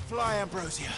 fly, Ambrosia.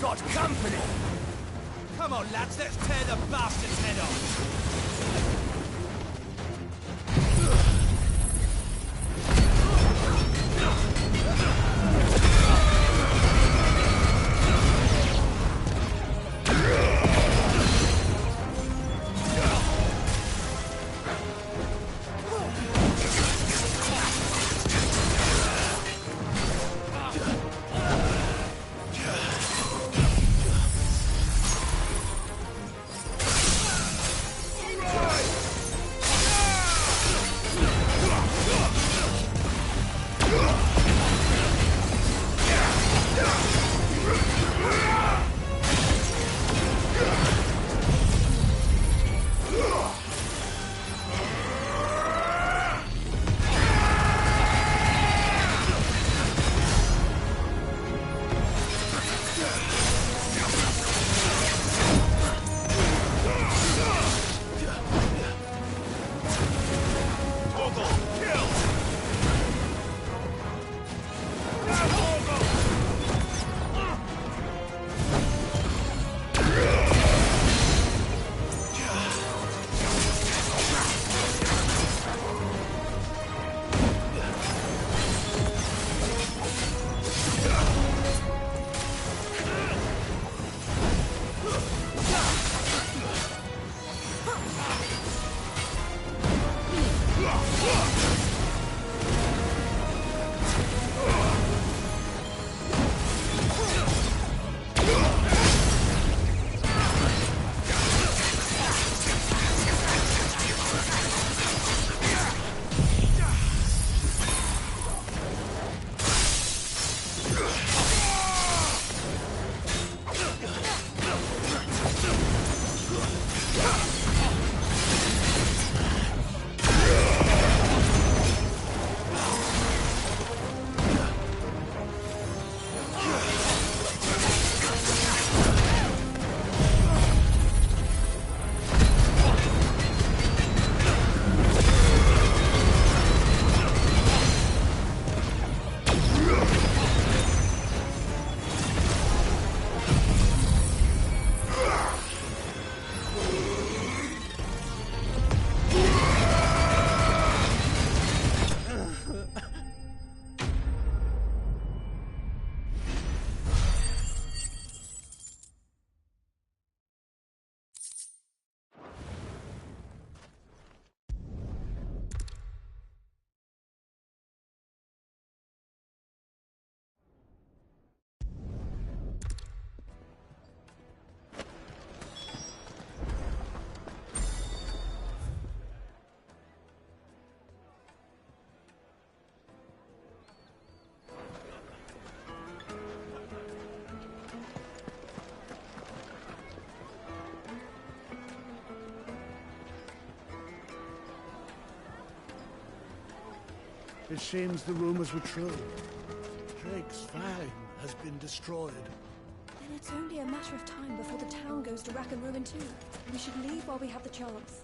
Got company! Come on, lads, let's tear the bastard's head off! Right! It seems the rumors were true. Drake's fang has been destroyed. Then it's only a matter of time before the town goes to rack and ruin too. We should leave while we have the chance.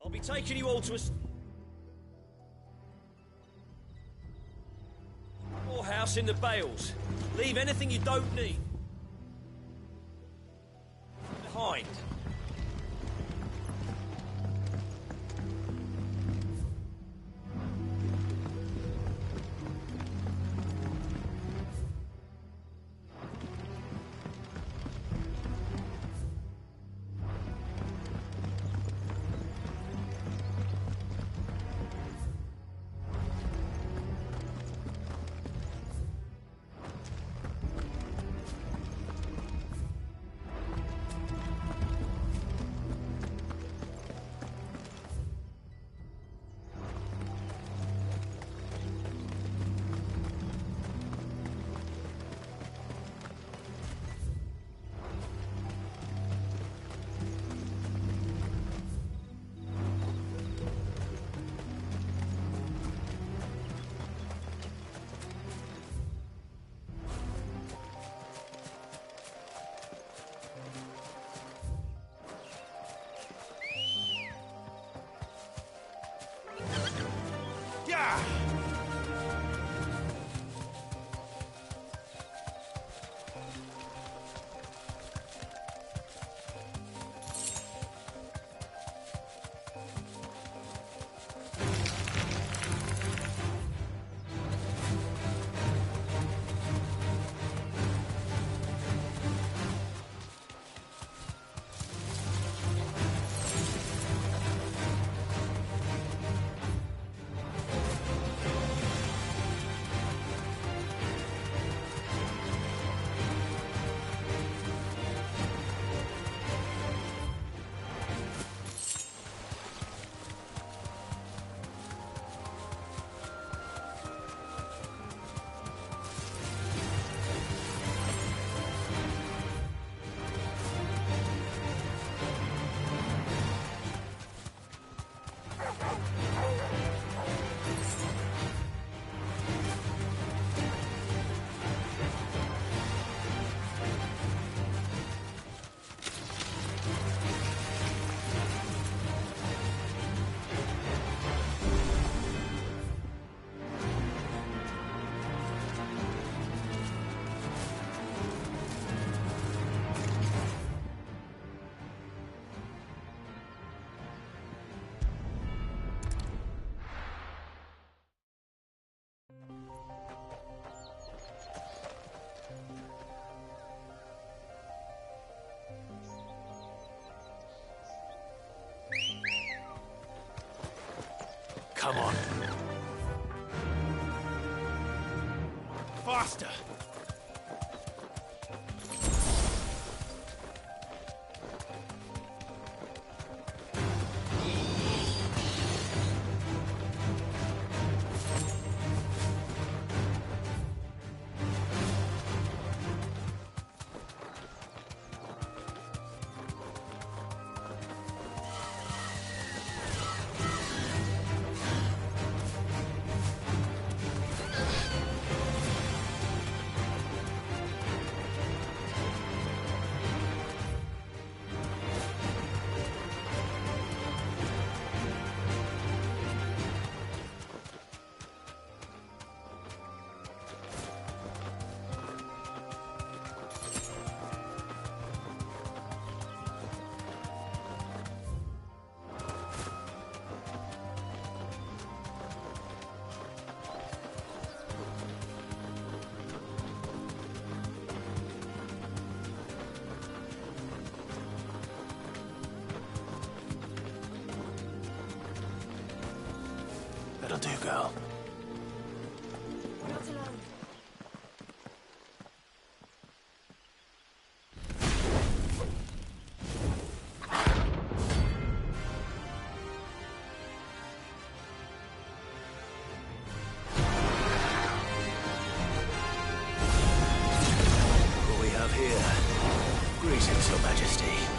I'll be taking you all to a storehouse in the bales. Leave anything you don't need behind. Come on. Faster! girl. Not alone. What we have here? Greetings, Your Majesty.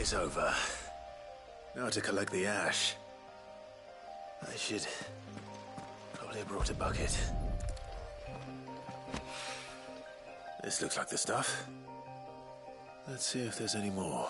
is over. Now to collect the ash. I should probably have brought a bucket. This looks like the stuff. Let's see if there's any more.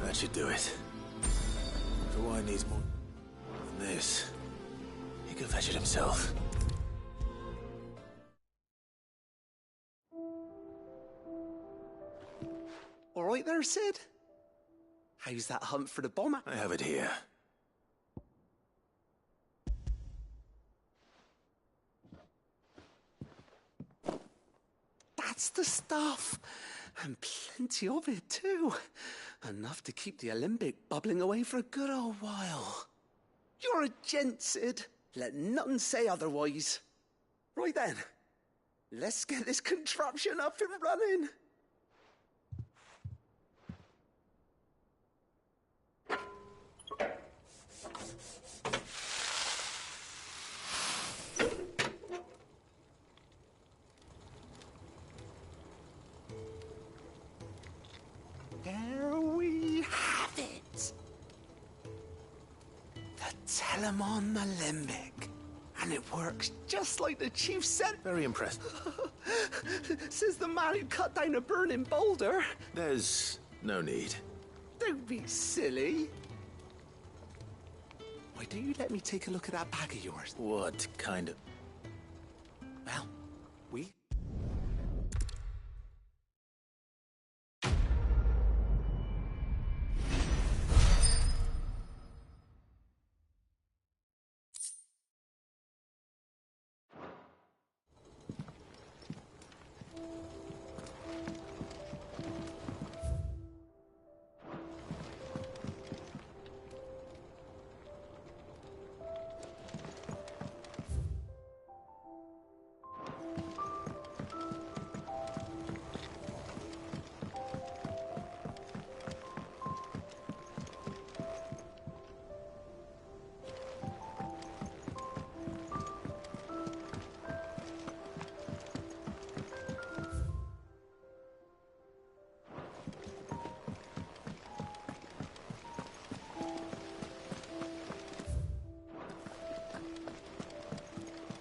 That should do it. The wine needs more than this. He can fetch it himself. All right there, Sid? How's that hunt for the bomber? I have it here. That's the stuff. And plenty of it, too. Enough to keep the Olympic bubbling away for a good old while. You're a gent, Sid. Let none say otherwise. Right then. Let's get this contraption up and running. There we have it. The Telemon Alembic. And it works just like the chief said. Very impressed. Says the man who cut down a burning boulder. There's no need. Don't be silly. Why don't you let me take a look at that bag of yours? What kind of... Well, we...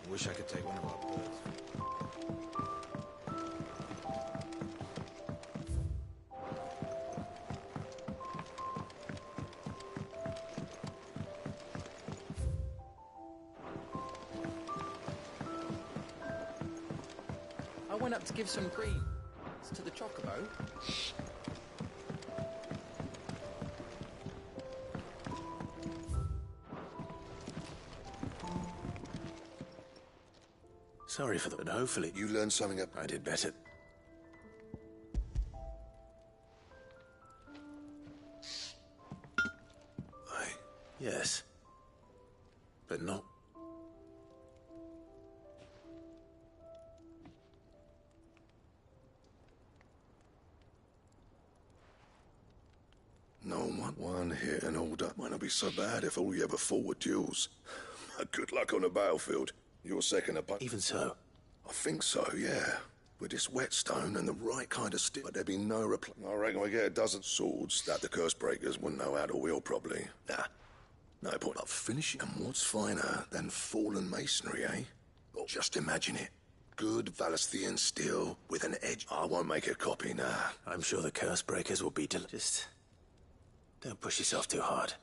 Wish I could take one of our birds. I went up to give some greens to the chocobo. Sorry for that, but hopefully... You learned something up. I did better. Yes. But not... No, one hit and all that might not be so bad if all you ever fought were duels. Good luck on the battlefield. Your second opponent. Even so. I think so, yeah. With this whetstone and the right kind of stick, but there'd be no reply. I reckon we get a dozen swords that the curse breakers wouldn't know how to wield properly. Nah, no point. But finishing, and what's finer than fallen masonry, eh? Oh, just imagine it. Good Valesthian steel with an edge. I won't make a copy, nah. I'm sure the curse breakers will be Just... don't push yourself too hard.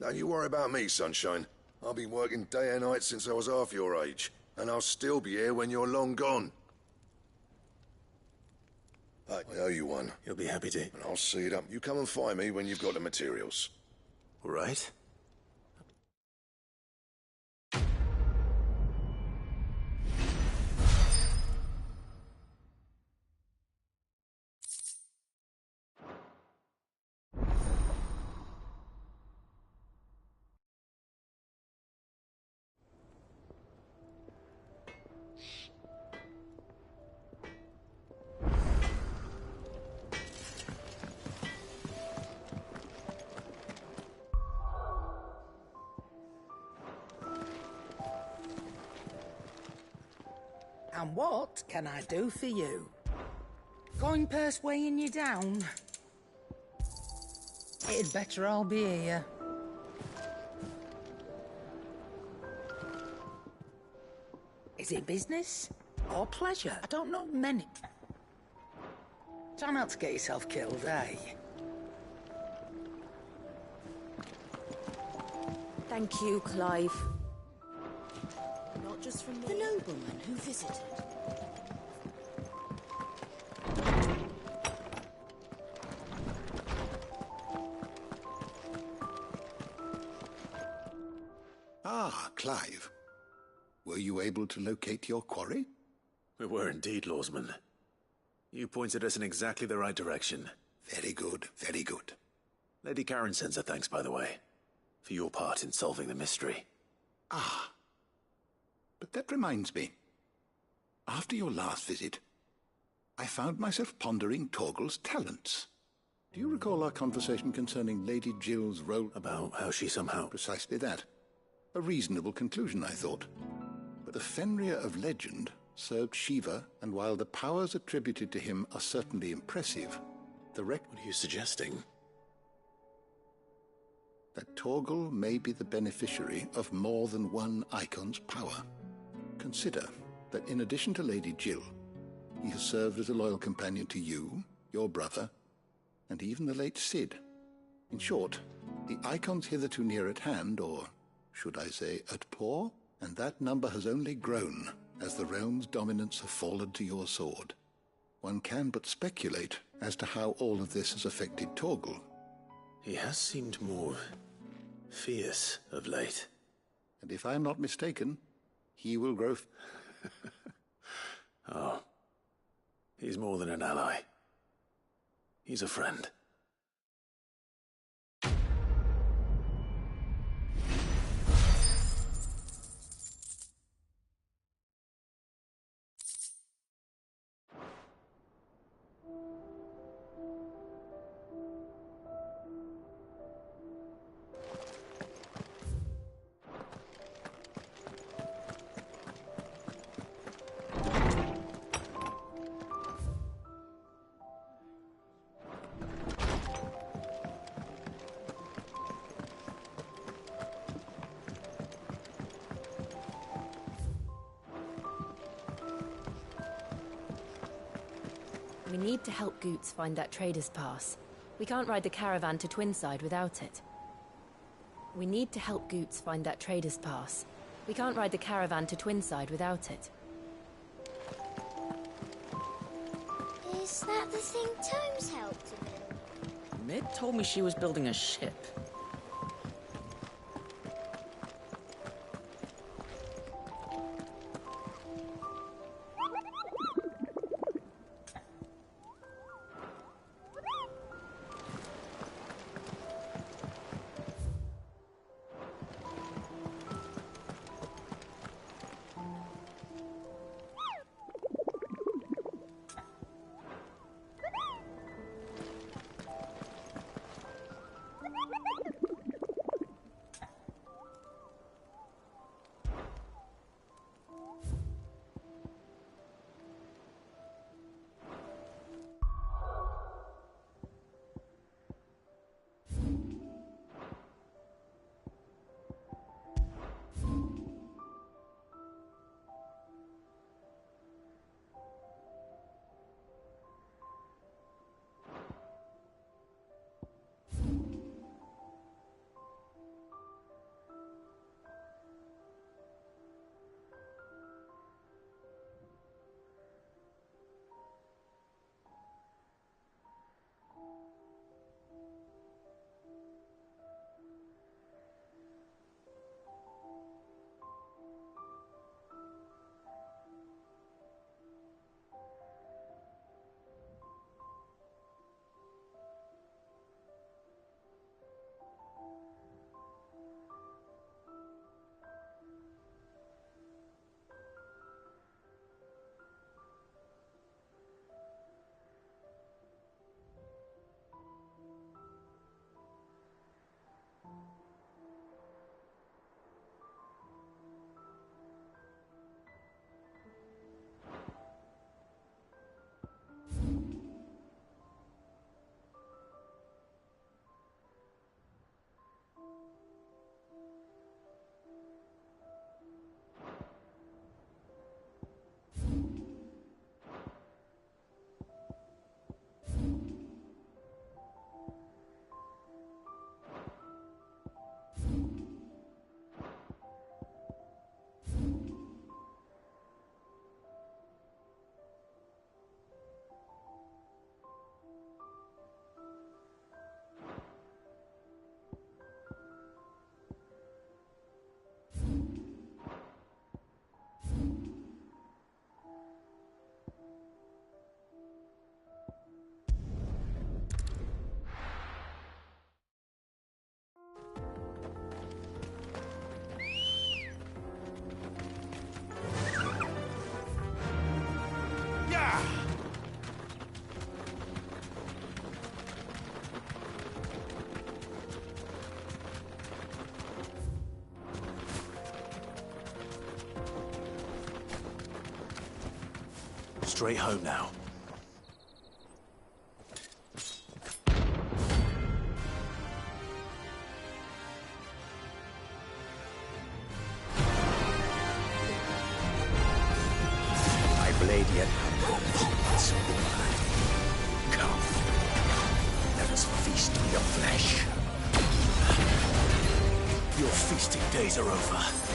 Don't you worry about me, sunshine. I've been working day and night since I was half your age, and I'll still be here when you're long gone. I owe you one. You'll be happy to. And I'll see it up. You come and find me when you've got the materials. All right. And what can I do for you? Coin purse weighing you down? It'd better all be here. Is it business or pleasure? I don't know many. Try not to get yourself killed, eh? Thank you, Clive. Not just from me. The nobleman who visited. Ah, Clive. Were you able to locate your quarry? We were indeed, Lawsman. You pointed us in exactly the right direction. Very good, very good. Lady Karen sends her thanks, by the way, for your part in solving the mystery. Ah. But that reminds me. After your last visit, I found myself pondering Torgal's talents. Do you recall our conversation concerning Lady Jill's role? About how she somehow... Precisely that. A reasonable conclusion, I thought. But the Fenrir of legend served Shiva, and while the powers attributed to him are certainly impressive, the What are you suggesting? that Torgal may be the beneficiary of more than one icon's power. Consider that in addition to Lady Jill, he has served as a loyal companion to you, your brother, and even the late Cid. In short, the icons hitherto near at hand, or should I say at paw, and that number has only grown as the realm's dominance have fallen to your sword. One can but speculate as to how all of this has affected Torgal. He has seemed more fierce of late. And if I am not mistaken, he will grow... Oh. He's more than an ally. He's a friend. We need to help Goots find that trader's pass. We can't ride the caravan to Twinside without it. We need to help Goots find that trader's pass. We can't ride the caravan to Twinside without it. Is that the thing Tomes helped to build? Mid told me she was building a ship. straight home now. My blade yet hungers. Come, let us feast on your flesh. Your feasting days are over.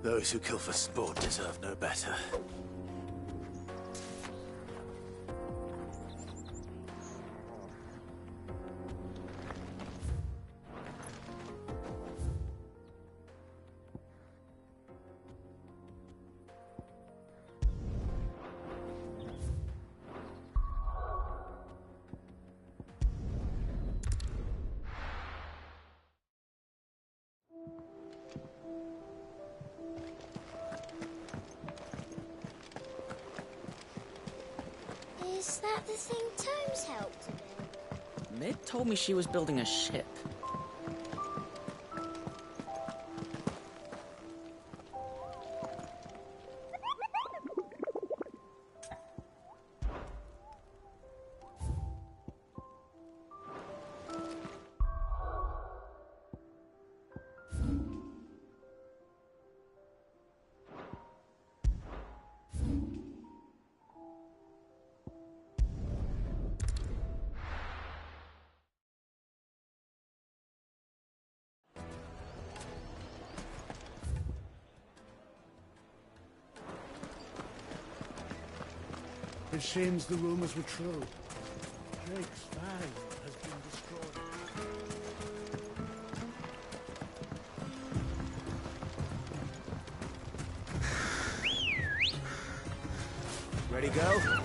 Those who kill for sport deserve no better. Is that the thing Tomes helped to build? Mid told me she was building a ship. It seems the rumors were true. Drake's Fang has been destroyed. Ready, go?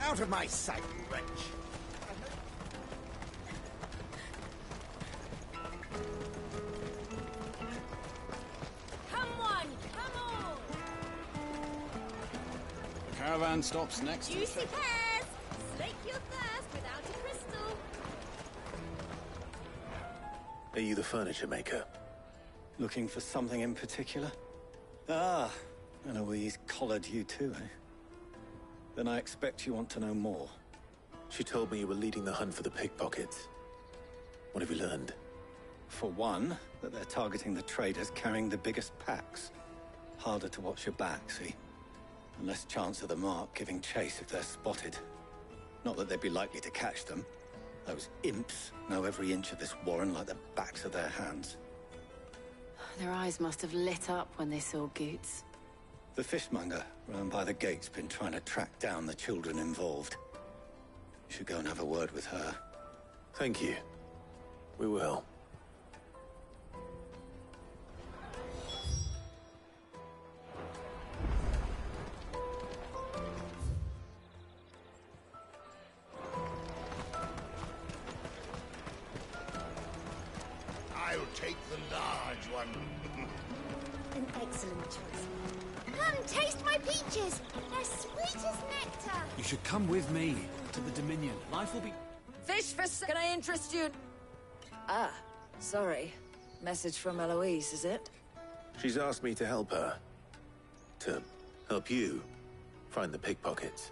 Out of my sight, wretch! Come on, come on! The caravan stops next to the Juicy ship. pears! Slake your thirst without a crystal! Are you the furniture maker? Looking for something in particular? Ah, Eloise collared you too, eh? Then I expect you want to know more. She told me you were leading the hunt for the pickpockets. What have you learned? For one, that they're targeting the traders carrying the biggest packs. Harder to watch your back, see? And less chance of the mark giving chase if they're spotted. Not that they'd be likely to catch them. Those imps know every inch of this warren like the backs of their hands. Their eyes must have lit up when they saw Goots. The fishmonger round by the gate's been trying to track down the children involved. You should go and have a word with her. Thank you. We will. I'll take the large one. An excellent choice. Come, taste my peaches! They're sweet as nectar! You should come with me to the Dominion. Life will be... Fish for... Can I interest you? Ah, sorry. Message from Eloise, is it? She's asked me to help her. To help you find the pickpockets.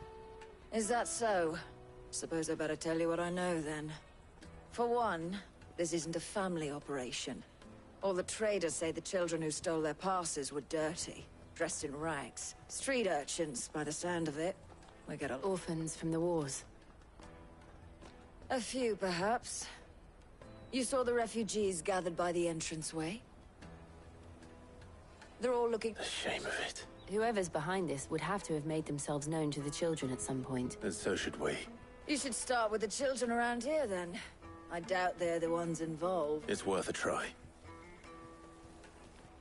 Is that so? Suppose I better tell you what I know, then. For one, this isn't a family operation. All the traders say the children who stole their passes were dirty, dressed in rags. Street urchins, by the sound of it. We get orphans from the wars. A few, perhaps. You saw the refugees gathered by the entranceway? They're all looking... The shame of it. Whoever's behind this would have to have made themselves known to the children at some point. And so should we. You should start with the children around here, then. I doubt they're the ones involved. It's worth a try.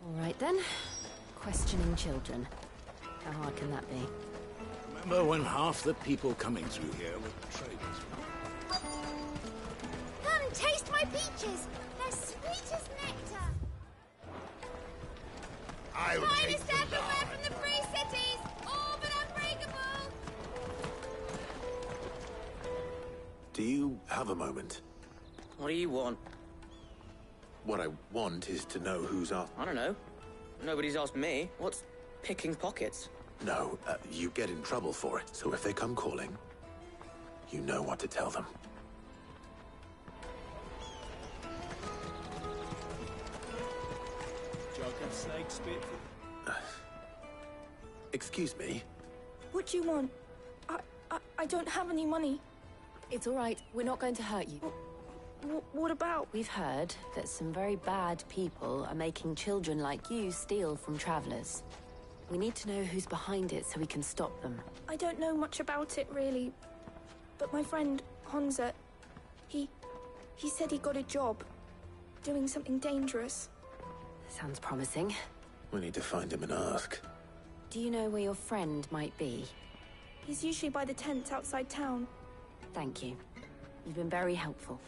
All right, then. Questioning children. How hard can that be? Remember when half the people coming through here were traders? Come, taste my peaches! They're sweet as nectar! Finest everywhere from the free cities! All but unbreakable! Do you have a moment? What do you want? What I want is to know who's up. I don't know. Nobody's asked me. What's picking pockets? No, you get in trouble for it. So if they come calling, you know what to tell them. Excuse me? What do you want? I don't have any money. It's all right. We're not going to hurt you. What about? We've heard that some very bad people are making children like you steal from travelers. We need to know who's behind it so we can stop them. I don't know much about it, really. But my friend, Hansa, he said he got a job. Doing something dangerous. Sounds promising. We need to find him and ask. Do you know where your friend might be? He's usually by the tents outside town. Thank you. You've been very helpful.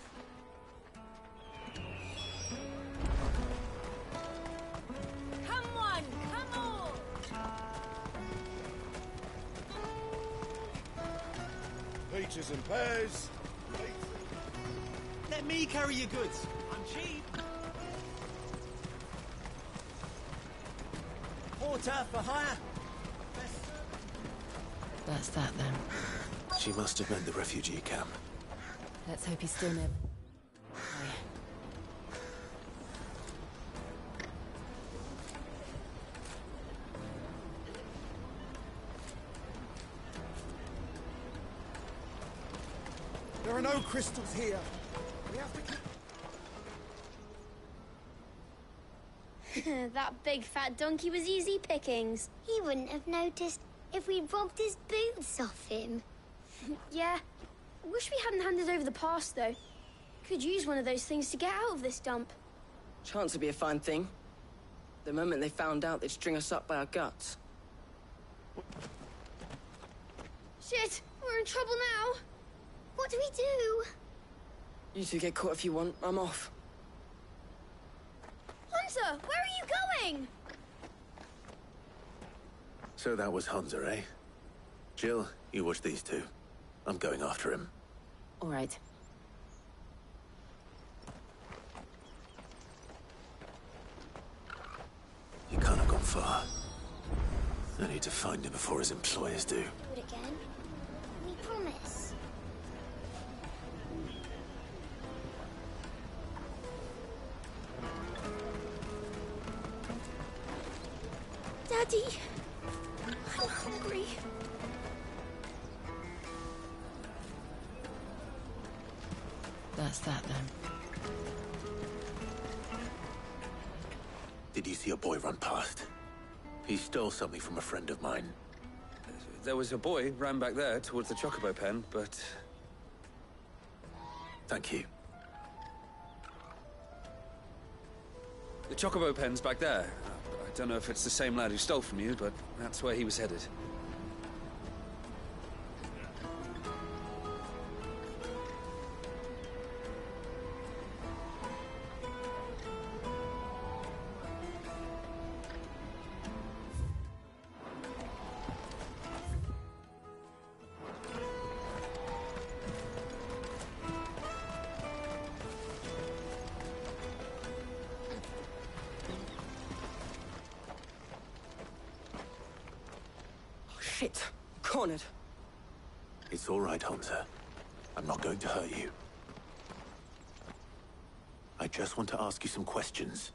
Come on, come on! Peaches and pears. Let me carry your goods. I'm cheap. Porter for hire. That's that, then. She must have meant the refugee camp. Let's hope he's still near. There are no crystals here. We have to... That big fat donkey was easy pickings. He wouldn't have noticed if we robbed his boots off him. Yeah. Wish we hadn't handed over the pass, though. Could use one of those things to get out of this dump. Chance would be a fine thing. The moment they found out, they'd string us up by our guts. Shit! We're in trouble now! What do we do? You two get caught if you want. I'm off. Hunter! Where are you going? So that was Hansa, eh? Jill, you watch these two. I'm going after him. All right. He can't have gone far. I need to find him before his employers do. Do it again. We promise. Daddy! I'm hungry. That's that, then. Did you see a boy run past? He stole something from a friend of mine. There was a boy ran back there towards the Chocobo pen, but... Thank you. The Chocobo pen's back there. I don't know if it's the same lad who stole from you, but that's where he was headed. Shit. Cornered. It's all right, Hansa. I'm not going to hurt you. I just want to ask you some questions.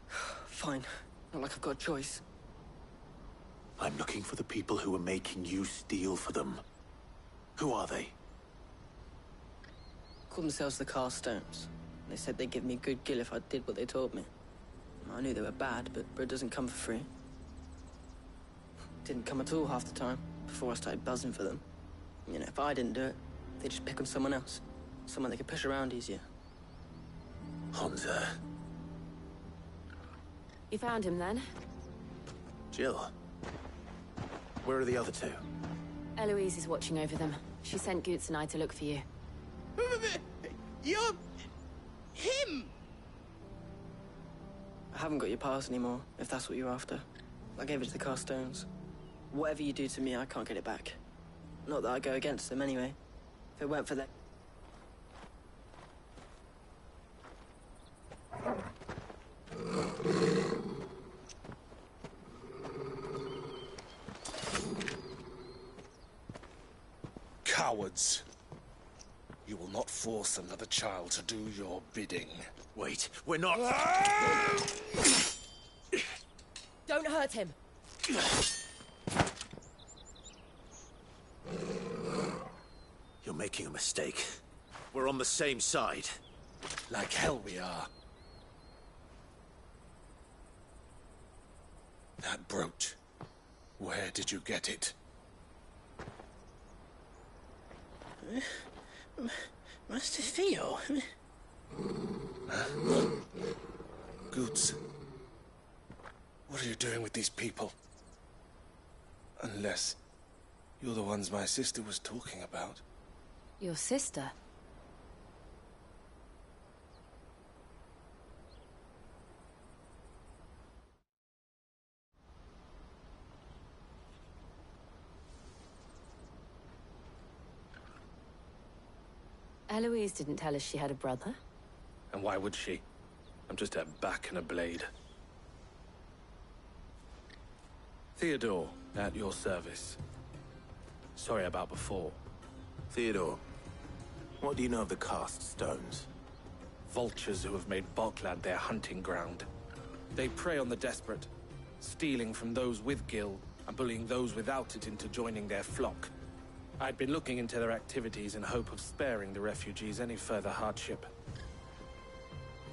Fine. Not like I've got a choice. I'm looking for the people who are making you steal for them. Who are they? Call themselves the Carstones. They said they'd give me good gill if I did what they told me. I knew they were bad, but bread doesn't come for free. Didn't come at all half the time, before I started buzzing for them. You know, if I didn't do it, they'd just pick on someone else. Someone they could push around easier. Hansa. You found him then? Jill. Where are the other two? Eloise is watching over them. She sent Goots and I to look for you. You're... him! I haven't got your pass anymore, if that's what you're after. I gave it to the Carstones. Whatever you do to me, I can't get it back. Not that I go against them anyway. If it weren't for that... Cowards. You will not force another child to do your bidding. Wait, we're not... Don't hurt him. You're making a mistake. We're on the same side. Like hell we are. That brooch. Where did you get it? Master Theo. Goots. What are you doing with these people? Unless you're the ones my sister was talking about. Your sister? Eloise didn't tell us she had a brother. And why would she? I'm just a back and a blade. Theodore, at your service. Sorry about before. Theodore, what do you know of the Cast Stones? Vultures who have made Boklad their hunting ground. They prey on the desperate, stealing from those with Gil and bullying those without it into joining their flock. I'd been looking into their activities in hope of sparing the refugees any further hardship.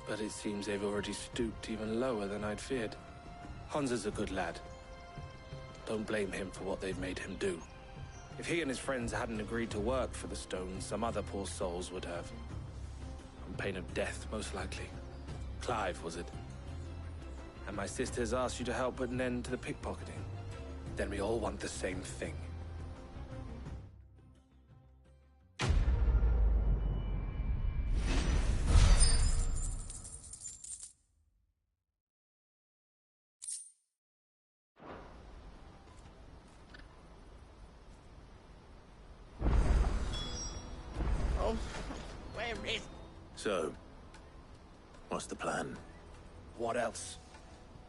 But it seems they've already stooped even lower than I'd feared. Hansa's a good lad. Don't blame him for what they've made him do. If he and his friends hadn't agreed to work for the Stones, some other poor souls would have. On pain of death, most likely. Clive, was it? And my sisters asked you to help put an end to the pickpocketing. Then we all want the same thing. So, what's the plan? What else?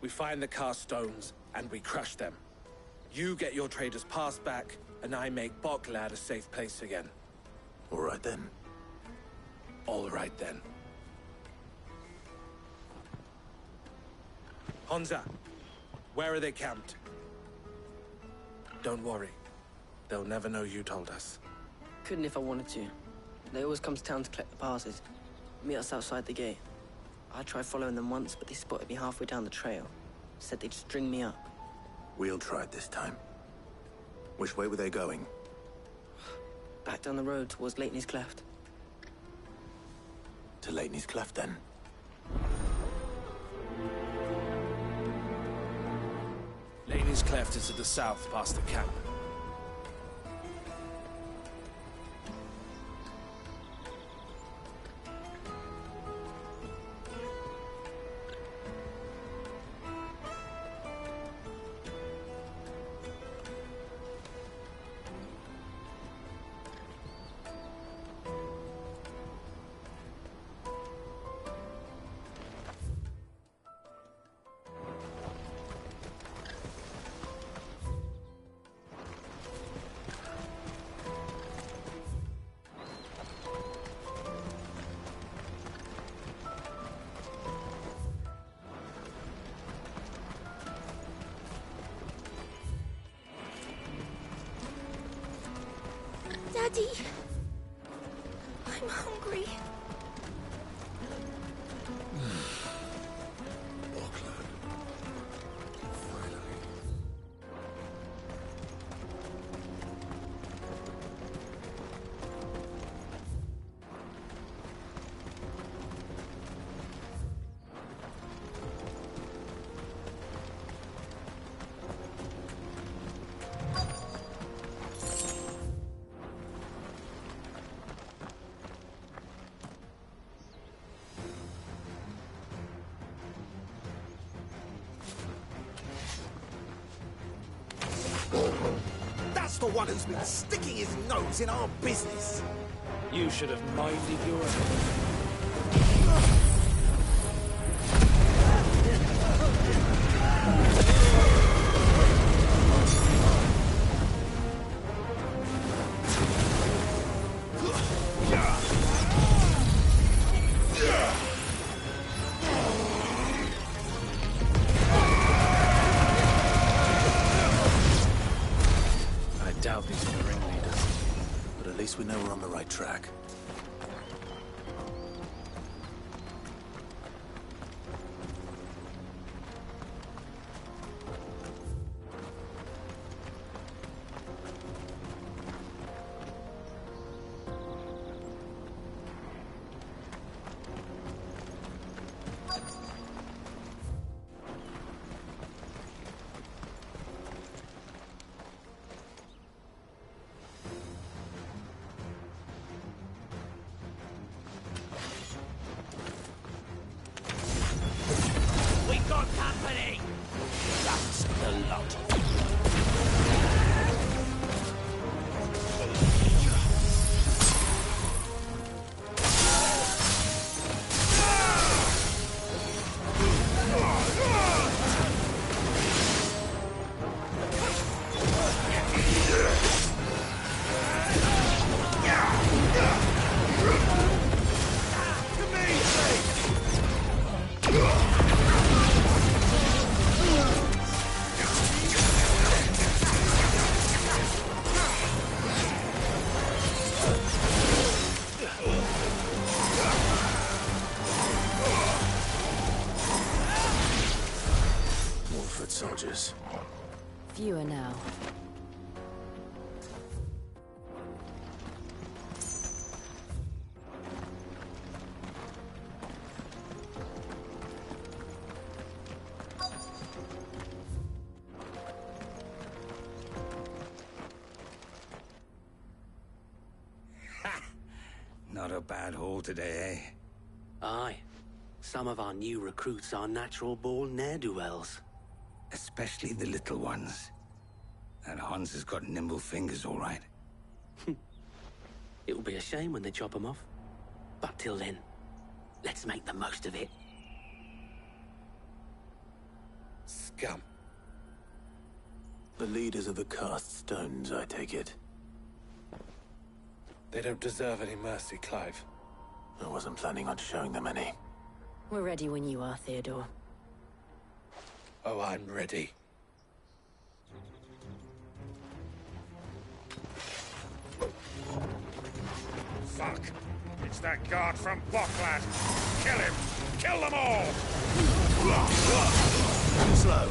We find the Carstones, and we crush them. You get your trader's pass back, and I make Boklad a safe place again. All right then. All right then. Hansa, where are they camped? Don't worry. They'll never know you told us. Couldn't if I wanted to. They always come to town to collect the passes. Meet us outside the gate. I tried following them once, but they spotted me halfway down the trail. Said they'd string me up. We'll try it this time. Which way were they going? Back down the road towards Lateney's Cleft. To Lateney's Cleft, then? Lateney's Cleft is to the south, past the camp. Daddy, I'm hungry. Boklad. for one who's been sticking his nose in our business. You should have minded your I doubt these are the ringleaders, but at least we know we're on the right track. We got company! That's the lot. Wolford soldiers. Fewer now. Not a bad haul today, eh? Aye. Some of our new recruits are natural-born ne'er-do-wells. Especially the little ones. And Hans has got nimble fingers, all right. It'll be a shame when they chop them off. But till then, let's make the most of it. Scum. The leaders of the Cast Stones, I take it. They don't deserve any mercy, Clive. I wasn't planning on showing them any. We're ready when you are, Theodore. Oh, I'm ready. Fuck! It's that guard from Bokland! Kill him! Kill them all! Slow.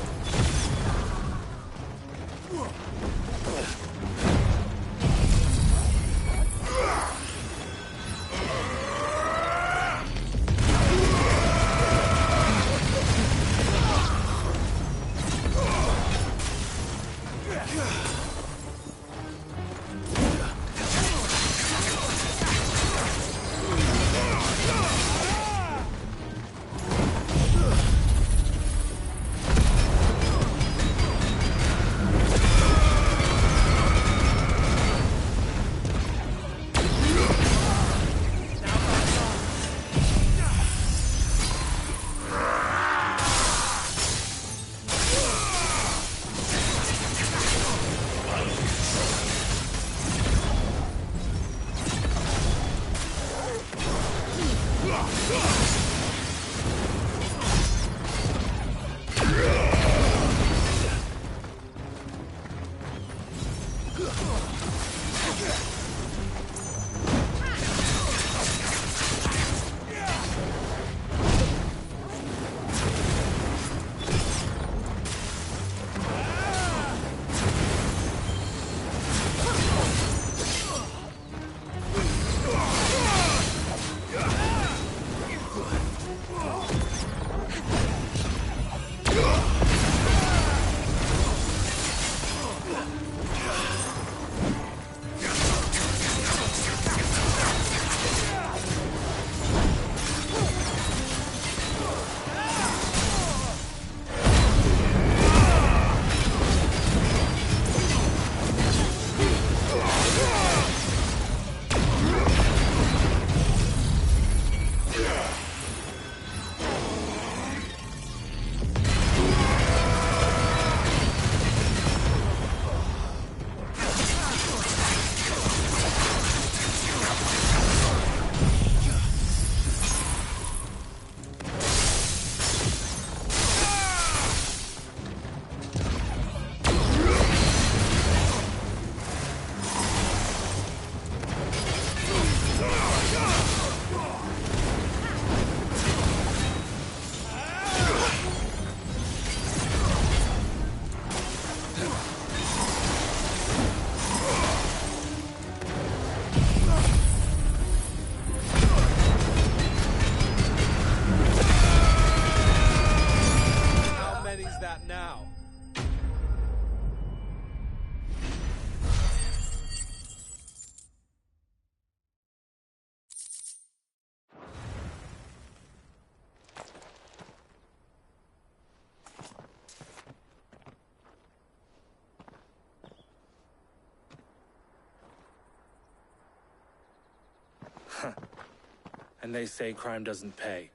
And they say crime doesn't pay.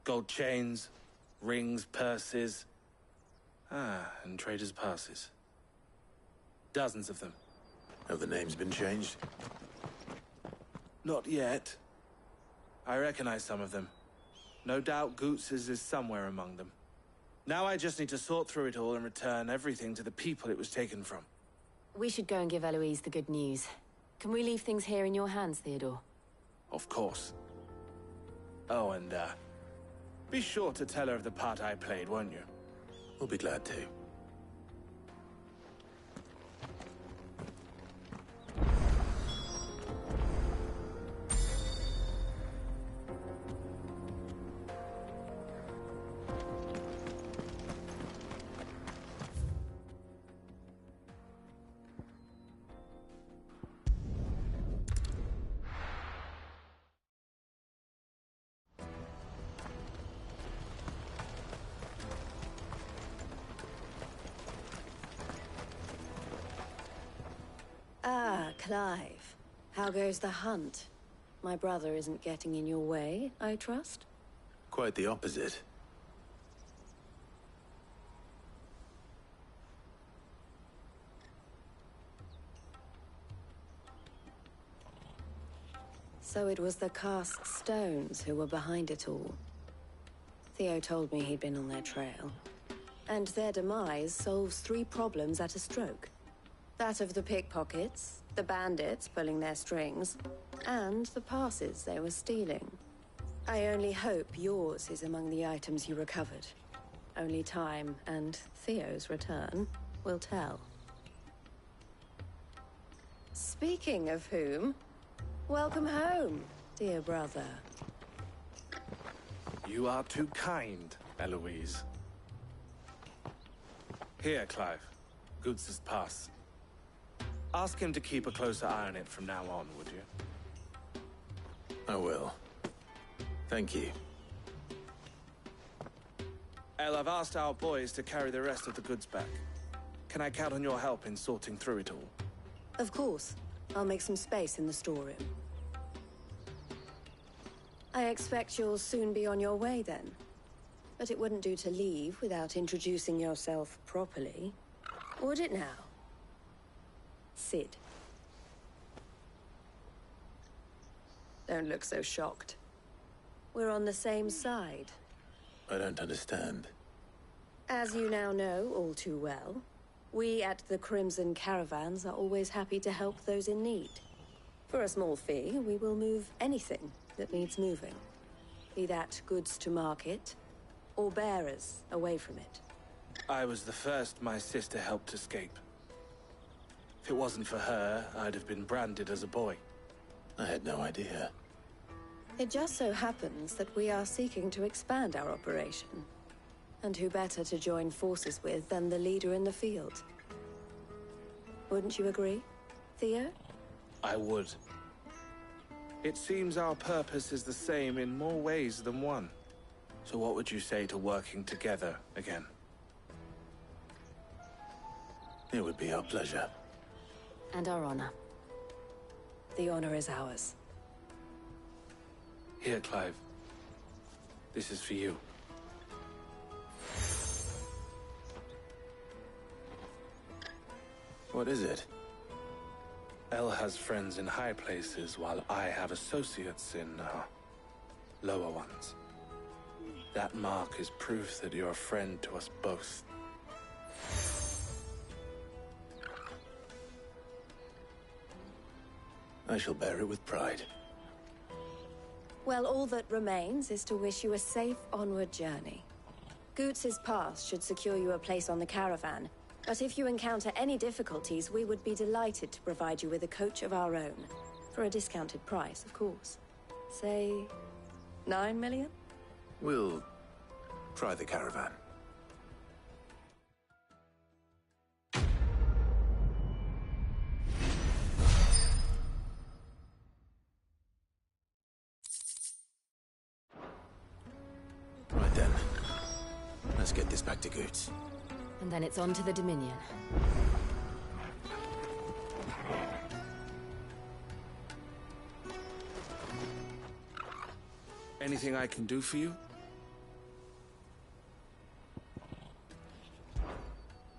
Gold chains, rings, purses. And traders' passes. Dozens of them. Have the names been changed? Not yet. I recognize some of them. No doubt Goots's is somewhere among them. Now I just need to sort through it all and return everything to the people it was taken from. We should go and give Eloise the good news. Can we leave things here in your hands, Theodore? Of course. Oh, and, be sure to tell her of the part I played, won't you? We'll be glad to. Clive, how goes the hunt? My brother isn't getting in your way, I trust? Quite the opposite. So it was the cast stones who were behind it all. Theo told me he'd been on their trail. And their demise solves 3 problems at a stroke. That of the pickpockets, the bandits pulling their strings, and the passes they were stealing. I only hope yours is among the items you recovered. Only time and Theo's return will tell. Speaking of whom, welcome home, dear brother. You are too kind, Eloise. Here, Clive. Goots's pass. Ask him to keep a closer eye on it from now on, would you? I will. Thank you. El, I've asked our boys to carry the rest of the goods back. Can I count on your help in sorting through it all? Of course. I'll make some space in the storeroom. I expect you'll soon be on your way then. But it wouldn't do to leave without introducing yourself properly. Would it now? Sid. Don't look so shocked. We're on the same side. I don't understand. As you now know all too well, we at the Crimson Caravans are always happy to help those in need. For a small fee, we will move anything that needs moving. Be that goods to market, or bearers away from it. I was the first my sister helped escape. If it wasn't for her, I'd have been branded as a boy. I had no idea. It just so happens that we are seeking to expand our operation. And who better to join forces with than the leader in the field? Wouldn't you agree, Theo? I would. It seems our purpose is the same in more ways than one. So what would you say to working together again? It would be our pleasure. And our honor. The honor is ours. Here, Clive. This is for you. What is it? El has friends in high places, while I have associates in, lower ones. That mark is proof that you're a friend to us both. I shall bear it with pride. Well, all that remains is to wish you a safe onward journey. Goots's pass should secure you a place on the caravan, but if you encounter any difficulties, we would be delighted to provide you with a coach of our own. For a discounted price, of course. Say, 9 million? We'll try the caravan. Right then. Let's get this back to Goots. And then it's on to the Dominion. Anything I can do for you?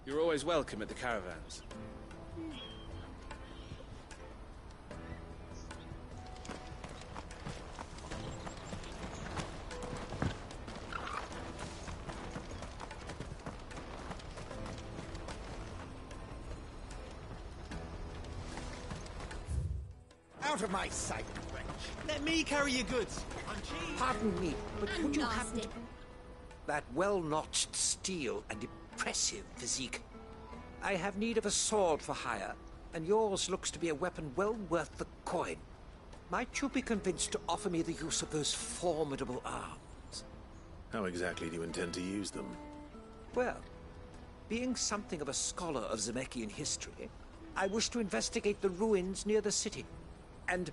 You're always welcome at the caravans. Out of my sight, wench. Let me carry your goods. Pardon me, but could you happen Nasty. to... That well-notched steel and impressive physique. I have need of a sword for hire, and yours looks to be a weapon well worth the coin. Might you be convinced to offer me the use of those formidable arms? How exactly do you intend to use them? Well, being something of a scholar of Zemeckis history, I wish to investigate the ruins near the city. And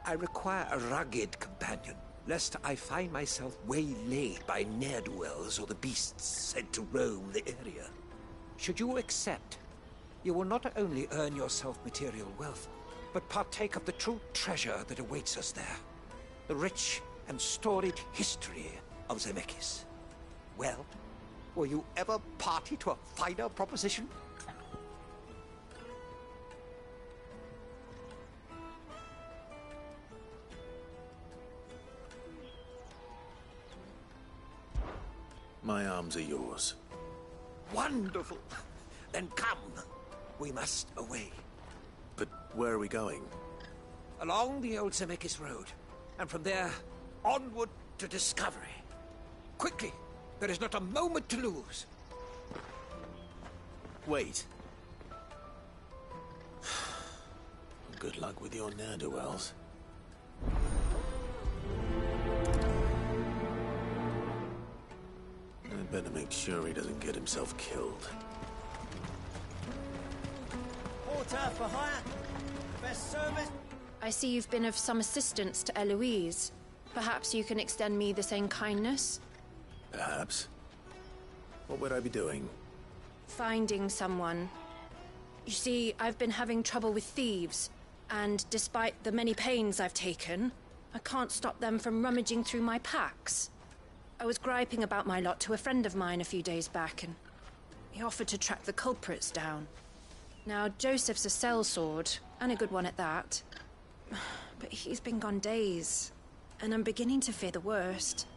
I require a rugged companion, lest I find myself waylaid by ne'er-do-wells or the beasts sent to roam the area. Should you accept, you will not only earn yourself material wealth, but partake of the true treasure that awaits us there. The rich and storied history of Zemeckis. Well, were you ever party to a finer proposition? My arms are yours. Wonderful! Then come. We must away. But where are we going? Along the old Zemeckis Road, and from there, onward to discovery. Quickly! There is not a moment to lose. Wait. Good luck with your ne'er-do-wells. I'd better make sure he doesn't get himself killed. Porter for hire. Best service. I see you've been of some assistance to Eloise. Perhaps you can extend me the same kindness? Perhaps. What would I be doing? Finding someone. You see, I've been having trouble with thieves, and despite the many pains I've taken, I can't stop them from rummaging through my packs. I was griping about my lot to a friend of mine a few days back, and he offered to track the culprits down. Now, Joseph's a sellsword, and a good one at that. But he's been gone days, and I'm beginning to fear the worst.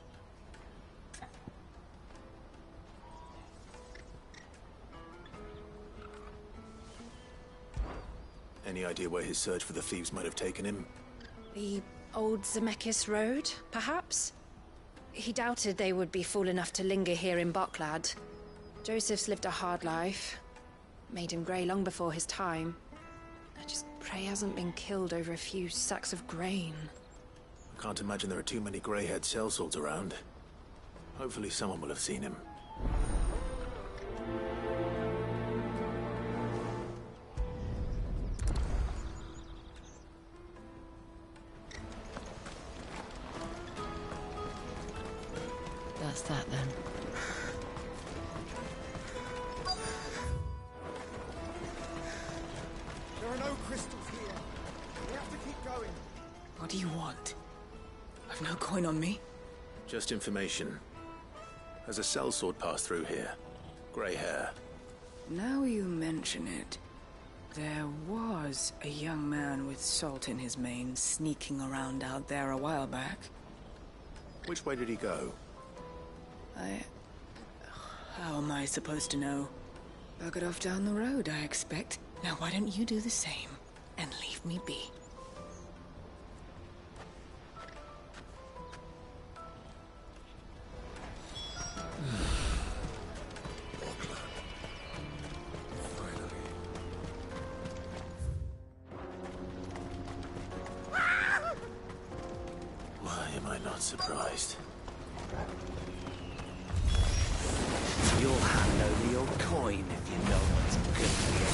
Any idea where his search for the thieves might have taken him? The old Zemeckis Road, perhaps? He doubted they would be fool enough to linger here in Boklad. Joseph's lived a hard life. Made him grey long before his time. I just pray he hasn't been killed over a few sacks of grain. I can't imagine there are too many grey-haired sellswords around. Hopefully someone will have seen him. That's that then. There are no crystals here. We have to keep going. What do you want? I've no coin on me. Just information. Has a sellsword passed through here? Grey hair. Now you mention it, there was a young man with salt in his mane sneaking around out there a while back. Which way did he go? How am I supposed to know? Buggered off down the road, I expect. Now why don't you do the same and leave me be? Why am I not surprised? You'll hand over your coin if you know what's good for you.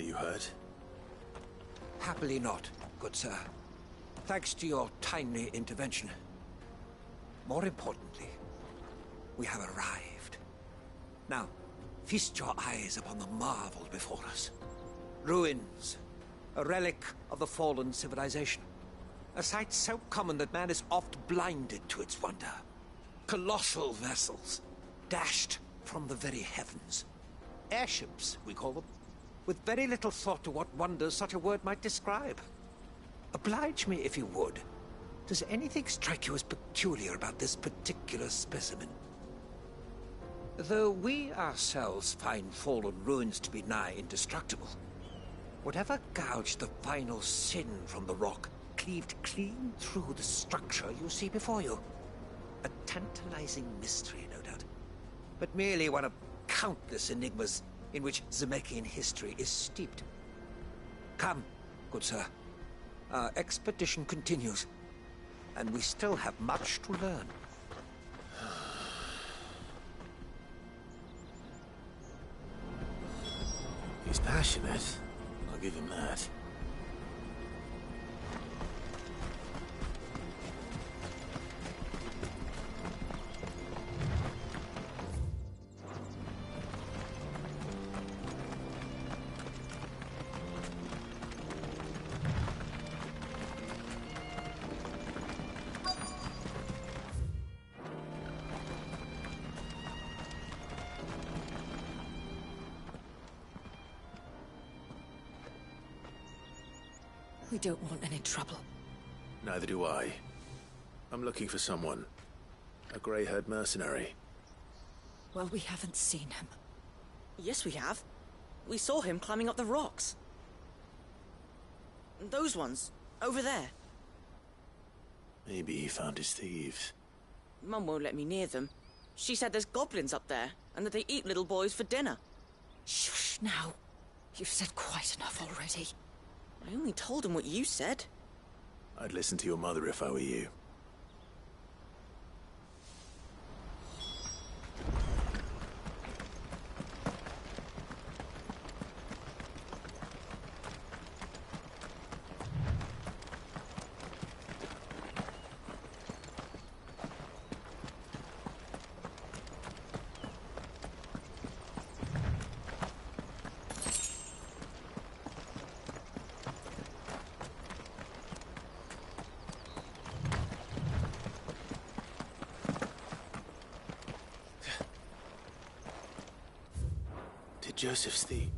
Are you hurt? Happily not, good sir. Thanks to your timely intervention. More importantly, we have arrived. Now, feast your eyes upon the marvel before us. Ruins, a relic of the fallen civilization. A sight so common that man is oft blinded to its wonder. Colossal vessels, dashed from the very heavens. Airships, we call them, with very little thought to what wonders such a word might describe. Oblige me if you would. Does anything strike you as peculiar about this particular specimen? Though we ourselves find fallen ruins to be nigh indestructible, whatever gouged the final sin from the rock cleaved clean through the structure you see before you. A tantalizing mystery, no doubt, but merely one of countless enigmas in which Zemeckis history is steeped. Come, good sir. Our expedition continues, and we still have much to learn. He's passionate. I'll give him that. We don't want any trouble. Neither do I. I'm looking for someone. A grey-haired mercenary. Well, we haven't seen him. Yes, we have. We saw him climbing up the rocks. Those ones, over there. Maybe he found his thieves. Mum won't let me near them. She said there's goblins up there, and that they eat little boys for dinner. Shush now. You've said quite enough already. I only told him what you said. I'd listen to your mother if I were you. Joseph's thieves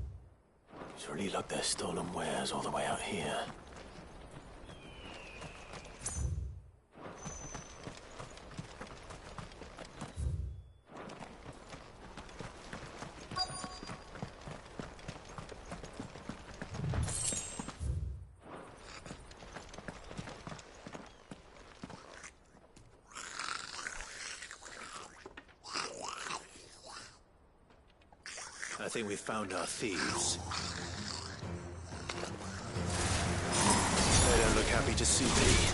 really lug their stolen wares all the way out here. I think we've found our thieves. They don't look happy to see me.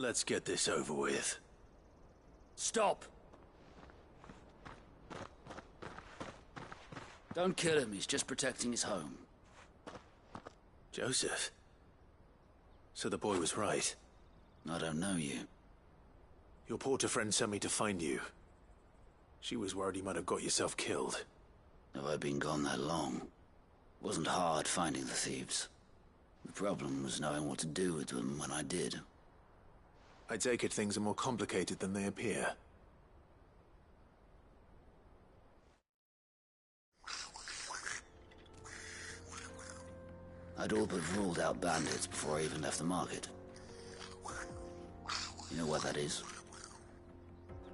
Let's get this over with. Stop! Don't kill him, he's just protecting his home. Joseph? So the boy was right. I don't know you. Your porter friend sent me to find you. She was worried you might have got yourself killed. Have I been gone that long? It wasn't hard finding the thieves. The problem was knowing what to do with them when I did. I take it things are more complicated than they appear. I'd all but ruled out bandits before I even left the market. You know what that is?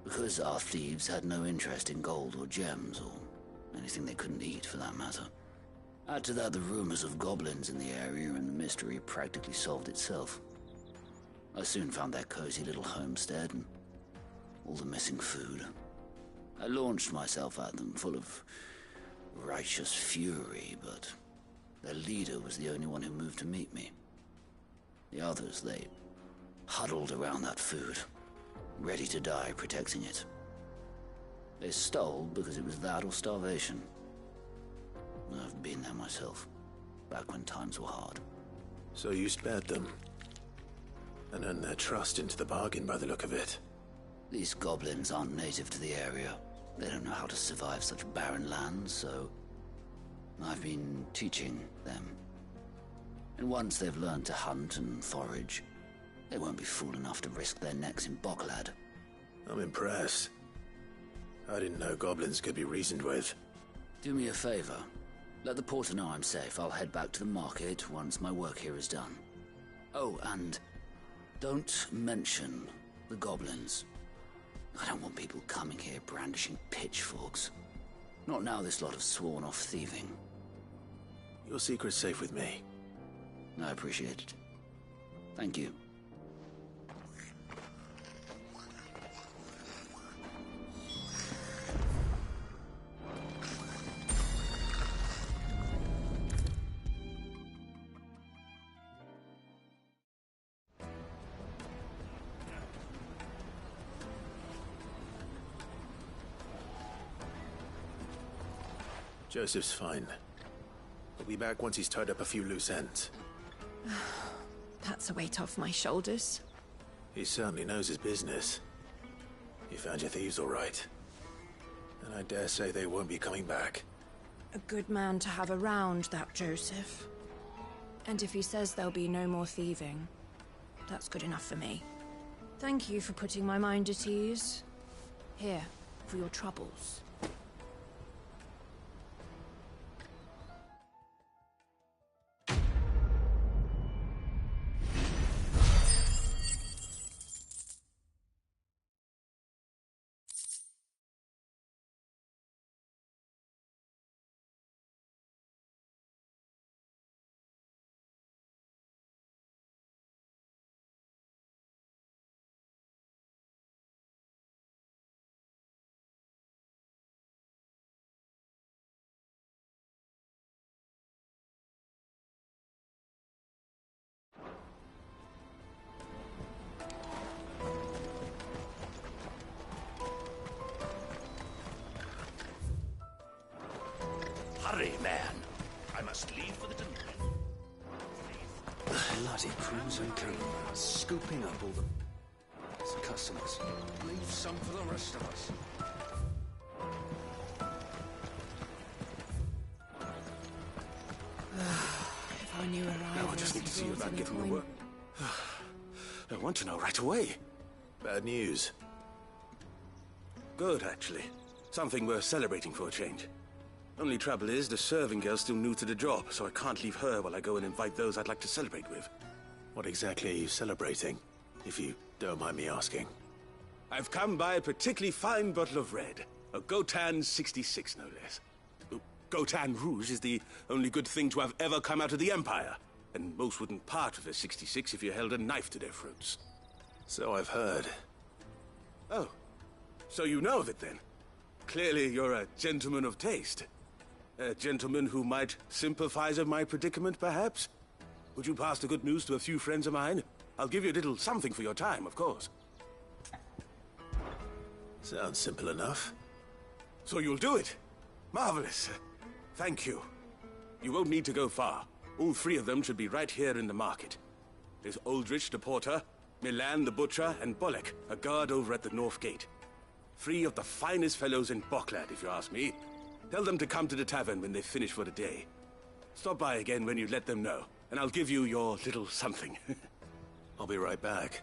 Because our thieves had no interest in gold or gems, or anything they couldn't eat for that matter. Add to that the rumors of goblins in the area, and the mystery practically solved itself. I soon found their cozy little homestead and all the missing food. I launched myself at them, full of righteous fury, but their leader was the only one who moved to meet me. The others, they huddled around that food, ready to die protecting it. They stole because it was that or starvation. I've been there myself, back when times were hard. So you spared them? And earned their trust into the bargain by the look of it. These goblins aren't native to the area. They don't know how to survive such barren lands, so I've been teaching them. And once they've learned to hunt and forage, they won't be fool enough to risk their necks in Boklad. I'm impressed. I didn't know goblins could be reasoned with. Do me a favor. Let the porter know I'm safe. I'll head back to the market once my work here is done. Oh, and don't mention the goblins. I don't want people coming here brandishing pitchforks. Not now this lot have sworn off thieving. Your secret's safe with me. I appreciate it. Thank you. Joseph's fine. He'll be back once he's tied up a few loose ends. That's a weight off my shoulders. He certainly knows his business. You found your thieves all right. And I dare say they won't be coming back. A good man to have around, that Joseph. And if he says there'll be no more thieving, that's good enough for me. Thank you for putting my mind at ease. Here, for your troubles. Hurry, man. I must leave for the delivery. Bloody crews and caravans scooping up all the customers. Leave some for the rest of us. If I knew arrival, I just need to see you about getting the work. I want to know right away. Bad news. Good, actually. Something worth celebrating for a change. Only trouble is, the serving girl's still new to the job, so I can't leave her while I go and invite those I'd like to celebrate with. What exactly are you celebrating, if you don't mind me asking? I've come by a particularly fine bottle of red. A Gotan 66, no less. Gotan Rouge is the only good thing to have ever come out of the Empire. And most wouldn't part with a 66 if you held a knife to their throats. So I've heard. Oh, so you know of it then? Clearly you're a gentleman of taste. A gentleman who might sympathize with my predicament, perhaps? Would you pass the good news to a few friends of mine? I'll give you a little something for your time, of course. Sounds simple enough. So you'll do it? Marvelous. Thank you. You won't need to go far. All three of them should be right here in the market. There's Aldrich the porter, Milan the butcher, and Bolek, a guard over at the north gate. Three of the finest fellows in Boklad, if you ask me. Tell them to come to the tavern when they finish for the day. Stop by again when you let them know, and I'll give you your little something. I'll be right back.